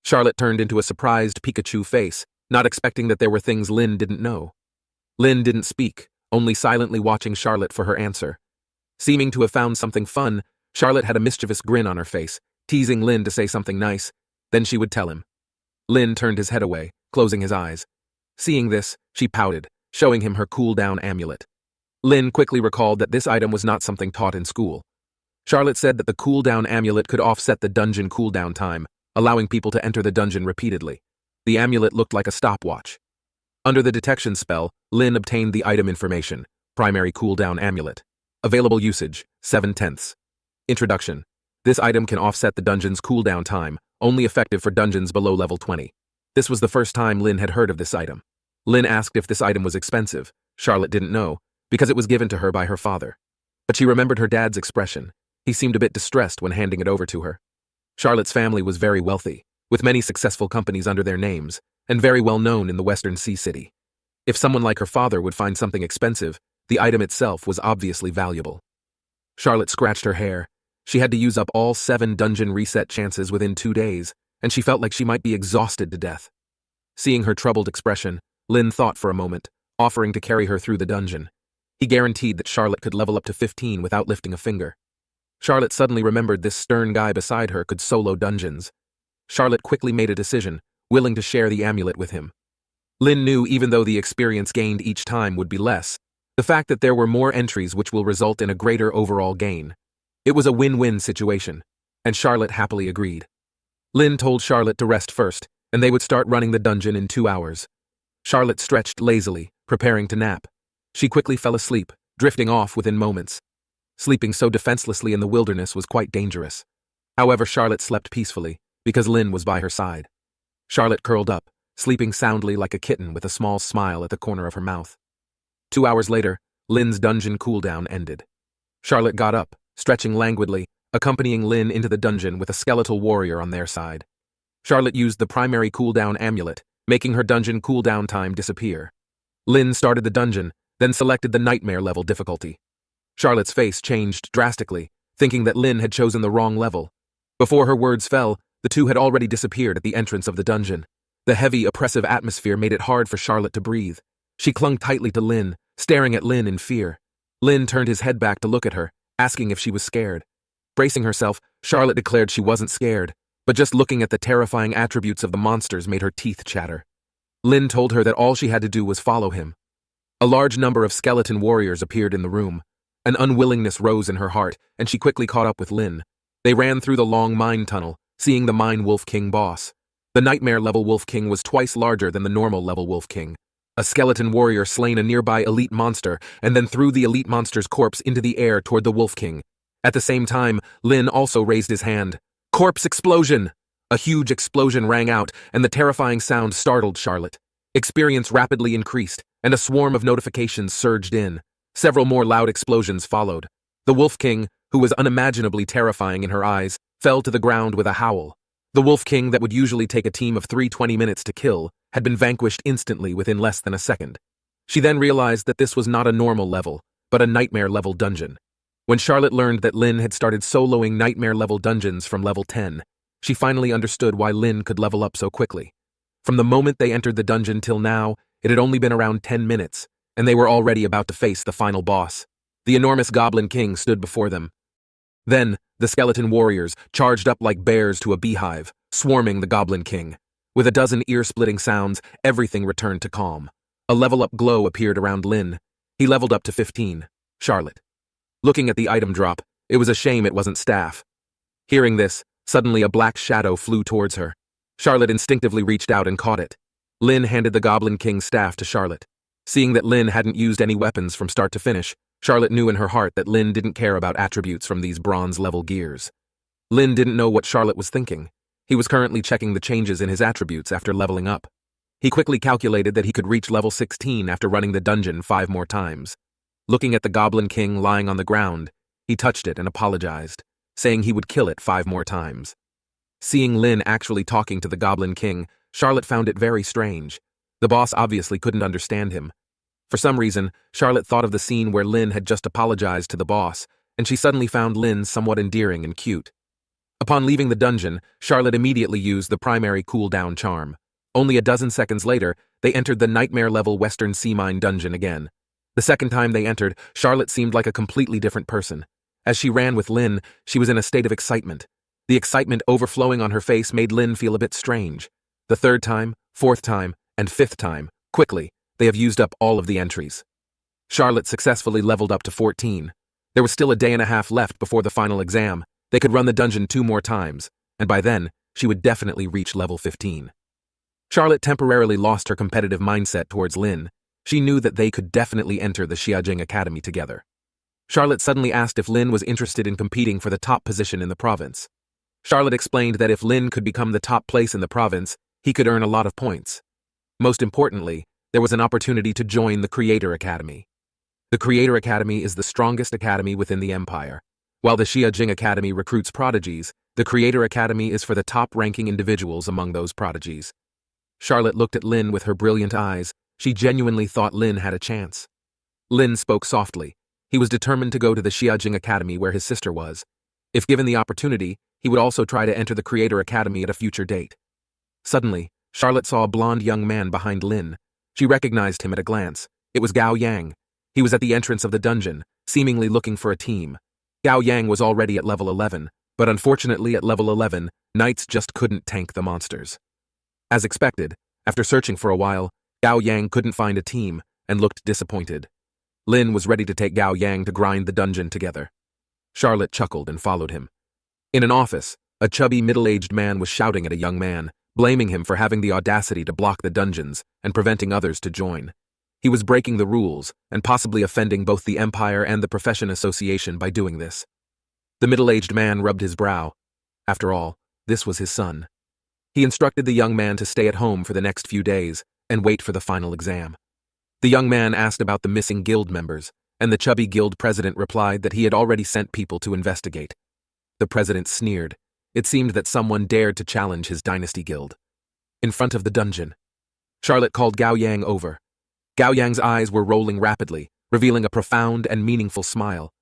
Charlotte turned into a surprised Pikachu face, not expecting that there were things Lynn didn't know. Lynn didn't speak, only silently watching Charlotte for her answer. Seeming to have found something fun, Charlotte had a mischievous grin on her face, teasing Lynn to say something nice. Then she would tell him. Lynn turned his head away, closing his eyes. Seeing this, she pouted, showing him her cool-down amulet. Lynn quickly recalled that this item was not something taught in school. Charlotte said that the cool-down amulet could offset the dungeon cooldown time, allowing people to enter the dungeon repeatedly. The amulet looked like a stopwatch. Under the detection spell, Lynn obtained the item information, primary cooldown amulet. Available usage, 7/10. Introduction. This item can offset the dungeon's cooldown time, only effective for dungeons below level 20. This was the first time Lynn had heard of this item. Lynn asked if this item was expensive. Charlotte didn't know, because it was given to her by her father. But she remembered her dad's expression. He seemed a bit distressed when handing it over to her. Charlotte's family was very wealthy, with many successful companies under their names, and very well known in the Western Sea City. If someone like her father would find something expensive, the item itself was obviously valuable. Charlotte scratched her hair. She had to use up all 7 dungeon reset chances within 2 days, and she felt like she might be exhausted to death. Seeing her troubled expression, Lynn thought for a moment, offering to carry her through the dungeon. He guaranteed that Charlotte could level up to 15 without lifting a finger. Charlotte suddenly remembered this stern guy beside her could solo dungeons. Charlotte quickly made a decision, willing to share the amulet with him. Lynn knew even though the experience gained each time would be less, the fact that there were more entries which will result in a greater overall gain. It was a win-win situation, and Charlotte happily agreed. Lynn told Charlotte to rest first, and they would start running the dungeon in 2 hours. Charlotte stretched lazily, preparing to nap. She quickly fell asleep, drifting off within moments. Sleeping so defenselessly in the wilderness was quite dangerous. However, Charlotte slept peacefully, because Lynn was by her side. Charlotte curled up, sleeping soundly like a kitten with a small smile at the corner of her mouth. 2 hours later, Lynn's dungeon cooldown ended. Charlotte got up, stretching languidly, accompanying Lynn into the dungeon with a skeletal warrior on their side. Charlotte used the primary cooldown amulet, making her dungeon cooldown time disappear. Lynn started the dungeon, then selected the nightmare level difficulty. Charlotte's face changed drastically, thinking that Lynn had chosen the wrong level. Before her words fell, the two had already disappeared at the entrance of the dungeon. The heavy, oppressive atmosphere made it hard for Charlotte to breathe. She clung tightly to Lynn, staring at Lynn in fear. Lynn turned his head back to look at her, asking if she was scared. Bracing herself, Charlotte declared she wasn't scared, but just looking at the terrifying attributes of the monsters made her teeth chatter. Lynn told her that all she had to do was follow him. A large number of skeleton warriors appeared in the room. An unwillingness rose in her heart, and she quickly caught up with Lynn. They ran through the long mine tunnel, seeing the Mine Wolf King boss. The nightmare-level Wolf King was twice larger than the normal-level Wolf King. A skeleton warrior slain a nearby elite monster, and then threw the elite monster's corpse into the air toward the Wolf King. At the same time, Lynn also raised his hand. Corpse explosion! A huge explosion rang out, and the terrifying sound startled Charlotte. Experience rapidly increased, and a swarm of notifications surged in. Several more loud explosions followed. The Wolf King, who was unimaginably terrifying in her eyes, fell to the ground with a howl. The Wolf King that would usually take a team of 20 minutes to kill had been vanquished instantly within less than a second. She then realized that this was not a normal level, but a nightmare-level dungeon. When Charlotte learned that Lynn had started soloing nightmare-level dungeons from level 10, she finally understood why Lynn could level up so quickly. From the moment they entered the dungeon till now, it had only been around 10 minutes, and they were already about to face the final boss. The enormous Goblin King stood before them. Then, the skeleton warriors charged up like bears to a beehive, swarming the Goblin King. With a dozen ear-splitting sounds, everything returned to calm. A level-up glow appeared around Lynn. He leveled up to 15. Charlotte. Looking at the item drop, it was a shame it wasn't staff. Hearing this, suddenly a black shadow flew towards her. Charlotte instinctively reached out and caught it. Lynn handed the Goblin King's staff to Charlotte. Seeing that Lynn hadn't used any weapons from start to finish, Charlotte knew in her heart that Lynn didn't care about attributes from these bronze-level gears. Lynn didn't know what Charlotte was thinking. He was currently checking the changes in his attributes after leveling up. He quickly calculated that he could reach level 16 after running the dungeon 5 more times. Looking at the Goblin King lying on the ground, he touched it and apologized, saying he would kill it 5 more times. Seeing Lynn actually talking to the Goblin King, Charlotte found it very strange. The boss obviously couldn't understand him. For some reason, Charlotte thought of the scene where Lynn had just apologized to the boss, and she suddenly found Lynn somewhat endearing and cute. Upon leaving the dungeon, Charlotte immediately used the primary cool-down charm. Only a dozen seconds later, they entered the nightmare-level Western Sea Mine dungeon again. The second time they entered, Charlotte seemed like a completely different person. As she ran with Lynn, she was in a state of excitement. The excitement overflowing on her face made Lynn feel a bit strange. The third time, fourth time, and fifth time, quickly, they have used up all of the entries. Charlotte successfully leveled up to 14. There was still a day and a half left before the final exam. They could run the dungeon 2 more times, and by then, she would definitely reach level 15. Charlotte temporarily lost her competitive mindset towards Lynn. She knew that they could definitely enter the Xiajing Academy together. Charlotte suddenly asked if Lynn was interested in competing for the top position in the province. Charlotte explained that if Lynn could become the top place in the province, he could earn a lot of points. Most importantly, there was an opportunity to join the Creator Academy. The Creator Academy is the strongest academy within the Empire. While the Xiajing Academy recruits prodigies, the Creator Academy is for the top-ranking individuals among those prodigies. Charlotte looked at Lynn with her brilliant eyes. She genuinely thought Lynn had a chance. Lynn spoke softly. He was determined to go to the Xiajing Academy where his sister was. If given the opportunity, he would also try to enter the Creator Academy at a future date. Suddenly, Charlotte saw a blonde young man behind Lynn. She recognized him at a glance. It was Gao Yang. He was at the entrance of the dungeon, seemingly looking for a team. Gao Yang was already at level 11, but unfortunately at level 11, knights just couldn't tank the monsters. As expected, after searching for a while, Gao Yang couldn't find a team and looked disappointed. Lynn was ready to take Gao Yang to grind the dungeon together. Charlotte chuckled and followed him. In an office, a chubby middle-aged man was shouting at a young man, blaming him for having the audacity to block the dungeons and preventing others to join. He was breaking the rules and possibly offending both the Empire and the Profession Association by doing this. The middle-aged man rubbed his brow. After all, this was his son. He instructed the young man to stay at home for the next few days and wait for the final exam. The young man asked about the missing guild members, and the chubby guild president replied that he had already sent people to investigate. The president sneered. It seemed that someone dared to challenge his dynasty guild. In front of the dungeon, Charlotte called Gao Yang over. Gao Yang's eyes were rolling rapidly, revealing a profound and meaningful smile.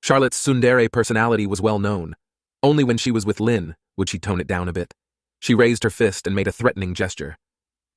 Charlotte's tsundere personality was well known. Only when she was with Lynn would she tone it down a bit. She raised her fist and made a threatening gesture.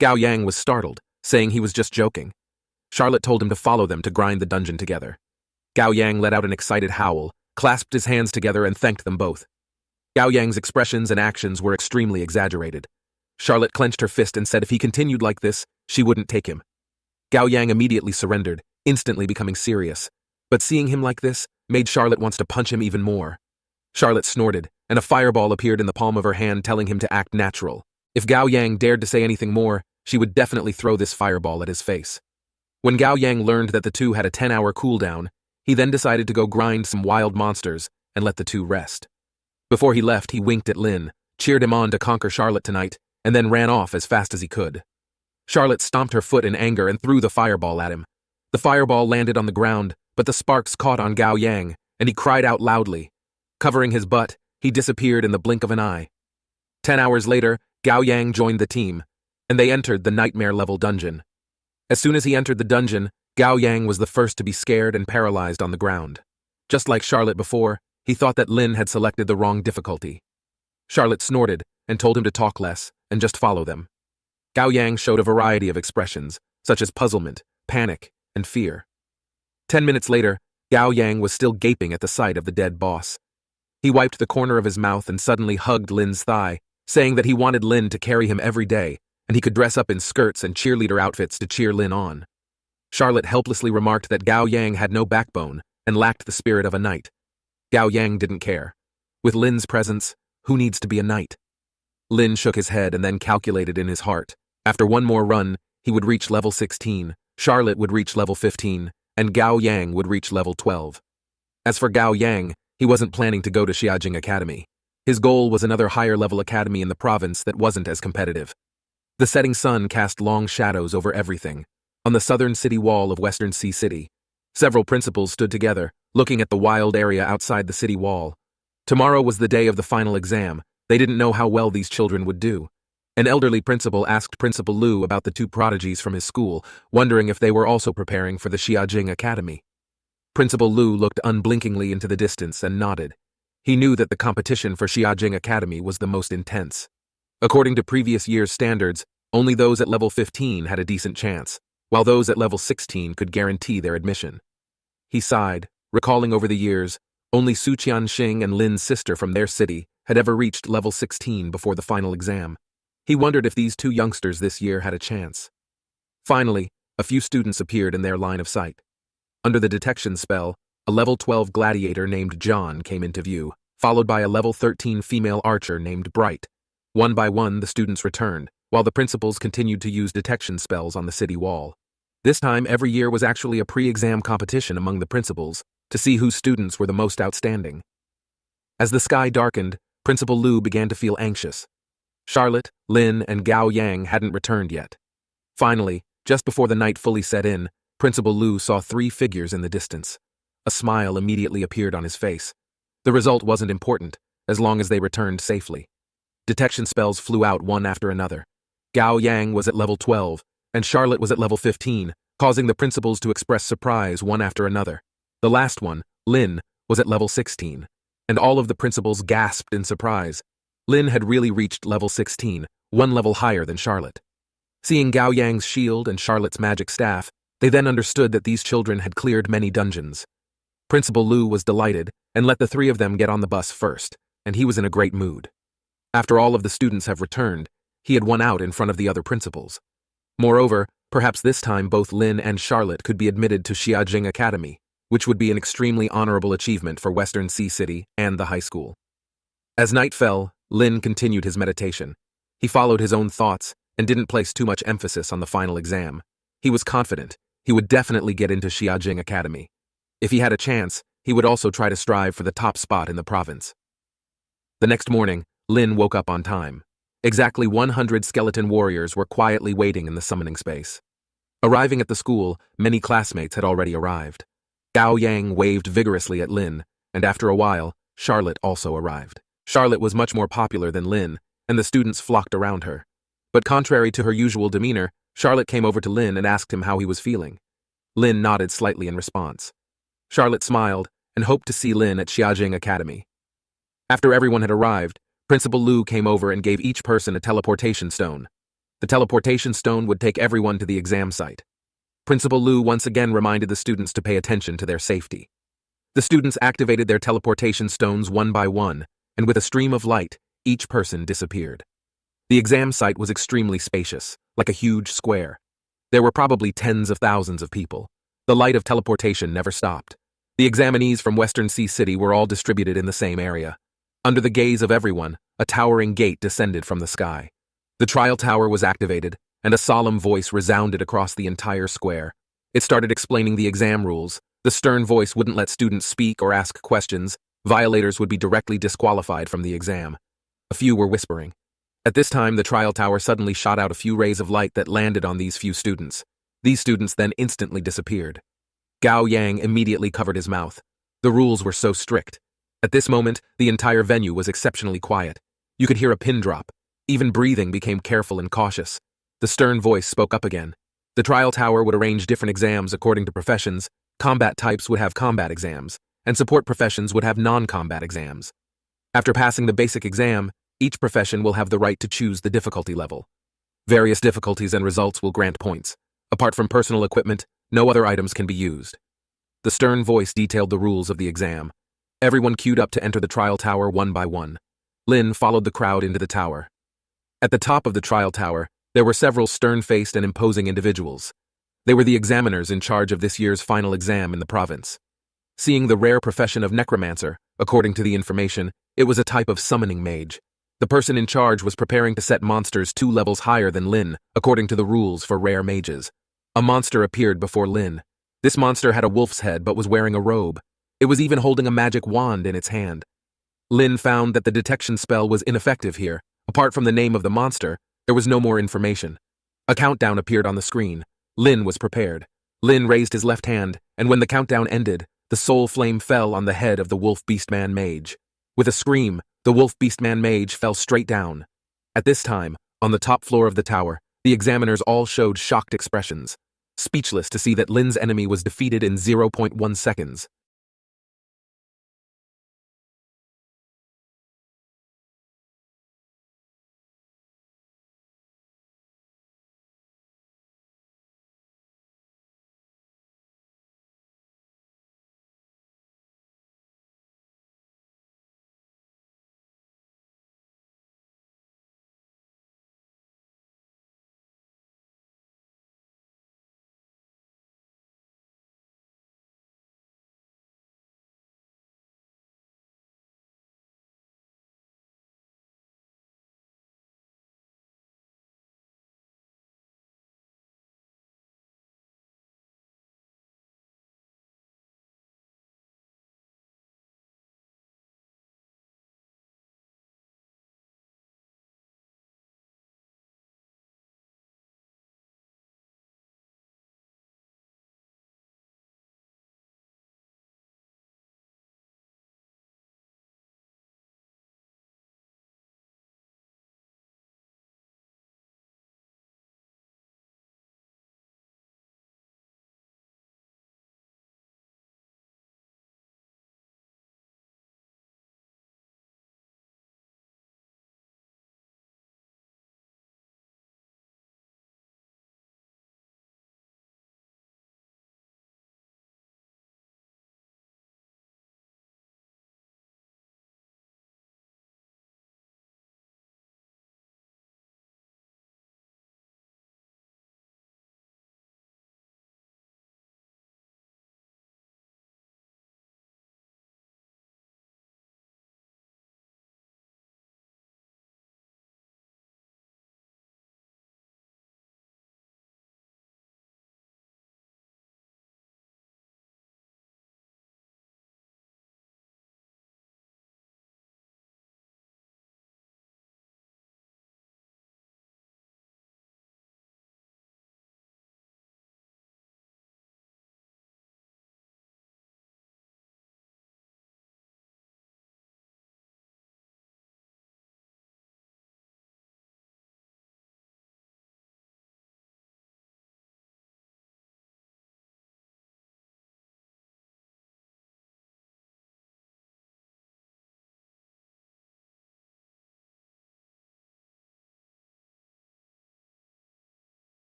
Gao Yang was startled, saying he was just joking. Charlotte told him to follow them to grind the dungeon together. Gao Yang let out an excited howl, clasped his hands together and thanked them both. Gao Yang's expressions and actions were extremely exaggerated. Charlotte clenched her fist and said if he continued like this, she wouldn't take him. Gao Yang immediately surrendered, instantly becoming serious. But seeing him like this made Charlotte want to punch him even more. Charlotte snorted, and a fireball appeared in the palm of her hand telling him to act natural. If Gao Yang dared to say anything more, she would definitely throw this fireball at his face. When Gao Yang learned that the two had a 10-hour cooldown, he then decided to go grind some wild monsters and let the two rest. Before he left, he winked at Lynn, cheered him on to conquer Charlotte tonight, and then ran off as fast as he could. Charlotte stomped her foot in anger and threw the fireball at him. The fireball landed on the ground, but the sparks caught on Gao Yang, and he cried out loudly. Covering his butt, he disappeared in the blink of an eye. 10 hours later, Gao Yang joined the team, and they entered the nightmare-level dungeon. As soon as he entered the dungeon, Gao Yang was the first to be scared and paralyzed on the ground. Just like Charlotte before, he thought that Lynn had selected the wrong difficulty. Charlotte snorted and told him to talk less and just follow them. Gao Yang showed a variety of expressions, such as puzzlement, panic, and fear. 10 minutes later, Gao Yang was still gaping at the sight of the dead boss. He wiped the corner of his mouth and suddenly hugged Lynn's thigh, saying that he wanted Lynn to carry him every day, and he could dress up in skirts and cheerleader outfits to cheer Lynn on. Charlotte helplessly remarked that Gao Yang had no backbone and lacked the spirit of a knight. Gao Yang didn't care. With Lynn's presence, who needs to be a knight? Lynn shook his head and then calculated in his heart. After one more run, he would reach level 16, Charlotte would reach level 15, and Gao Yang would reach level 12. As for Gao Yang, he wasn't planning to go to Xiajing Academy. His goal was another higher-level academy in the province that wasn't as competitive. The setting sun cast long shadows over everything. On the southern city wall of Western Sea City, several principals stood together, looking at the wild area outside the city wall. Tomorrow was the day of the final exam. They didn't know how well these children would do. An elderly principal asked Principal Lu about the two prodigies from his school, wondering if they were also preparing for the Xiajing Academy. Principal Lu looked unblinkingly into the distance and nodded. He knew that the competition for Xiajing Academy was the most intense. According to previous year's standards, only those at level 15 had a decent chance, while those at level 16 could guarantee their admission. He sighed, recalling over the years, only Su Qianxing and Lin's sister from their city had ever reached level 16 before the final exam. He wondered if these two youngsters this year had a chance. Finally, a few students appeared in their line of sight. Under the detection spell, a level 12 gladiator named John came into view, followed by a level 13 female archer named Bright. One by one, the students returned, while the principals continued to use detection spells on the city wall. This time, every year was actually a pre-exam competition among the principals to see whose students were the most outstanding. As the sky darkened, Principal Lu began to feel anxious. Charlotte, Lin, and Gao Yang hadn't returned yet. Finally, just before the night fully set in, Principal Lu saw 3 figures in the distance. A smile immediately appeared on his face. The result wasn't important, as long as they returned safely. Detection spells flew out one after another. Gao Yang was at level 12, and Charlotte was at level 15, causing the principals to express surprise one after another. The last one, Lin, was at level 16, and all of the principals gasped in surprise. Lin had really reached level 16, one level higher than Charlotte. Seeing Gao Yang's shield and Charlotte's magic staff, they then understood that these children had cleared many dungeons. Principal Lu was delighted and let the 3 of them get on the bus first, and he was in a great mood. After all of the students have returned, he had won out in front of the other principals. Moreover, perhaps this time both Lin and Charlotte could be admitted to Xiajing Academy, which would be an extremely honorable achievement for Western Sea City and the high school. As night fell, Lin continued his meditation. He followed his own thoughts and didn't place too much emphasis on the final exam. He was confident he would definitely get into Xiajing Academy. If he had a chance, he would also try to strive for the top spot in the province. The next morning, Lin woke up on time. Exactly 100 skeleton warriors were quietly waiting in the summoning space. Arriving at the school, many classmates had already arrived. Gao Yang waved vigorously at Lin, and after a while, Charlotte also arrived. Charlotte was much more popular than Lin, and the students flocked around her. But contrary to her usual demeanor, Charlotte came over to Lin and asked him how he was feeling. Lin nodded slightly in response. Charlotte smiled and hoped to see Lin at Xiajing Academy. After everyone had arrived, Principal Lu came over and gave each person a teleportation stone. The teleportation stone would take everyone to the exam site. Principal Lu once again reminded the students to pay attention to their safety. The students activated their teleportation stones one by one, and with a stream of light, each person disappeared. The exam site was extremely spacious, like a huge square. There were probably tens of thousands of people. The light of teleportation never stopped. The examinees from Western Sea City were all distributed in the same area. Under the gaze of everyone, a towering gate descended from the sky. The trial tower was activated, and a solemn voice resounded across the entire square. It started explaining the exam rules. The stern voice wouldn't let students speak or ask questions. Violators would be directly disqualified from the exam. A few were whispering. At this time, the trial tower suddenly shot out a few rays of light that landed on these few students. These students then instantly disappeared. Gao Yang immediately covered his mouth. The rules were so strict. At this moment, the entire venue was exceptionally quiet. You could hear a pin drop. Even breathing became careful and cautious. The stern voice spoke up again. The trial tower would arrange different exams according to professions. Combat types would have combat exams, and support professions would have non-combat exams. After passing the basic exam, each profession will have the right to choose the difficulty level. Various difficulties and results will grant points. Apart from personal equipment, no other items can be used. The stern voice detailed the rules of the exam. Everyone queued up to enter the trial tower one by one. Lin followed the crowd into the tower. At the top of the trial tower, there were several stern-faced and imposing individuals. They were the examiners in charge of this year's final exam in the province. Seeing the rare profession of necromancer, according to the information, it was a type of summoning mage. The person in charge was preparing to set monsters 2 levels higher than Lin, according to the rules for rare mages. A monster appeared before Lin. This monster had a wolf's head but was wearing a robe. It was even holding a magic wand in its hand. Lin found that the detection spell was ineffective here. Apart from the name of the monster, there was no more information. A countdown appeared on the screen. Lin was prepared. Lin raised his left hand, and when the countdown ended, the soul flame fell on the head of the wolf beastman mage. With a scream, the wolf beastman mage fell straight down. At this time, on the top floor of the tower, the examiners all showed shocked expressions, speechless to see that Lin's enemy was defeated in 0.1 seconds.